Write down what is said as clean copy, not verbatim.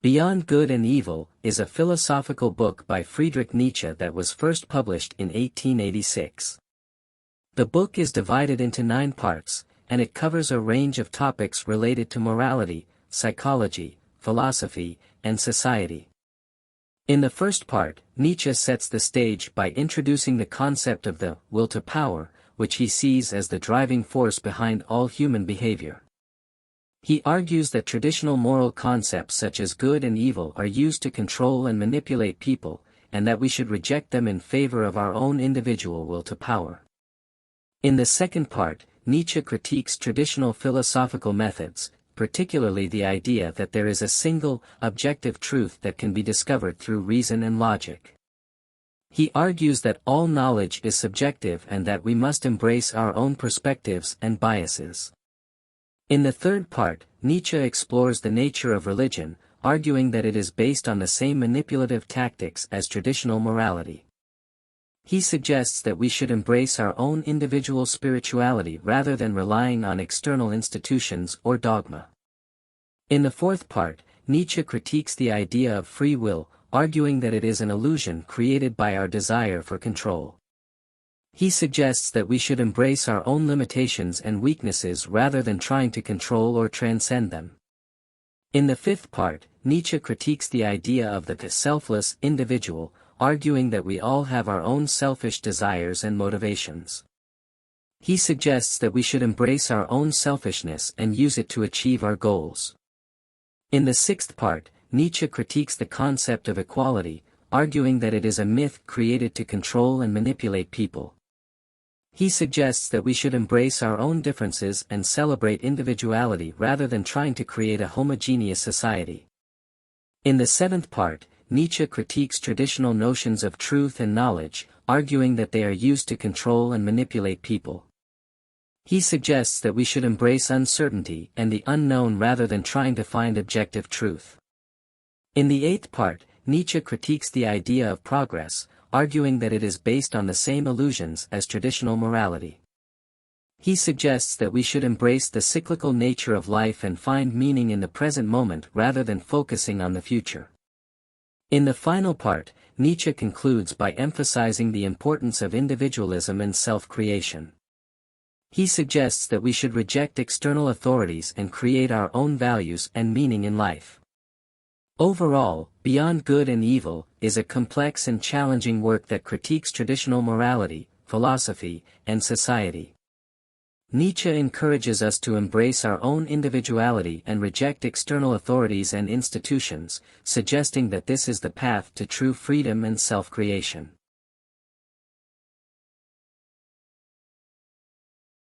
Beyond Good and Evil is a philosophical book by Friedrich Nietzsche that was first published in 1886. The book is divided into 9 parts, and it covers a range of topics related to morality, psychology, philosophy, and society. In the first part, Nietzsche sets the stage by introducing the concept of the will to power, which he sees as the driving force behind all human behavior. He argues that traditional moral concepts such as good and evil are used to control and manipulate people, and that we should reject them in favor of our own individual will to power. In the second part, Nietzsche critiques traditional philosophical methods, particularly the idea that there is a single, objective truth that can be discovered through reason and logic. He argues that all knowledge is subjective and that we must embrace our own perspectives and biases. In the third part, Nietzsche explores the nature of religion, arguing that it is based on the same manipulative tactics as traditional morality. He suggests that we should embrace our own individual spirituality rather than relying on external institutions or dogma. In the fourth part, Nietzsche critiques the idea of free will, arguing that it is an illusion created by our desire for control. He suggests that we should embrace our own limitations and weaknesses rather than trying to control or transcend them. In the fifth part, Nietzsche critiques the idea of the selfless individual, arguing that we all have our own selfish desires and motivations. He suggests that we should embrace our own selfishness and use it to achieve our goals. In the sixth part, Nietzsche critiques the concept of equality, arguing that it is a myth created to control and manipulate people. He suggests that we should embrace our own differences and celebrate individuality rather than trying to create a homogeneous society. In the seventh part, Nietzsche critiques traditional notions of truth and knowledge, arguing that they are used to control and manipulate people. He suggests that we should embrace uncertainty and the unknown rather than trying to find objective truth. In the eighth part, Nietzsche critiques the idea of progress, arguing that it is based on the same illusions as traditional morality. He suggests that we should embrace the cyclical nature of life and find meaning in the present moment rather than focusing on the future. In the final part, Nietzsche concludes by emphasizing the importance of individualism and self-creation. He suggests that we should reject external authorities and create our own values and meaning in life. Overall, Beyond Good and Evil is a complex and challenging work that critiques traditional morality, philosophy, and society. Nietzsche encourages us to embrace our own individuality and reject external authorities and institutions, suggesting that this is the path to true freedom and self-creation.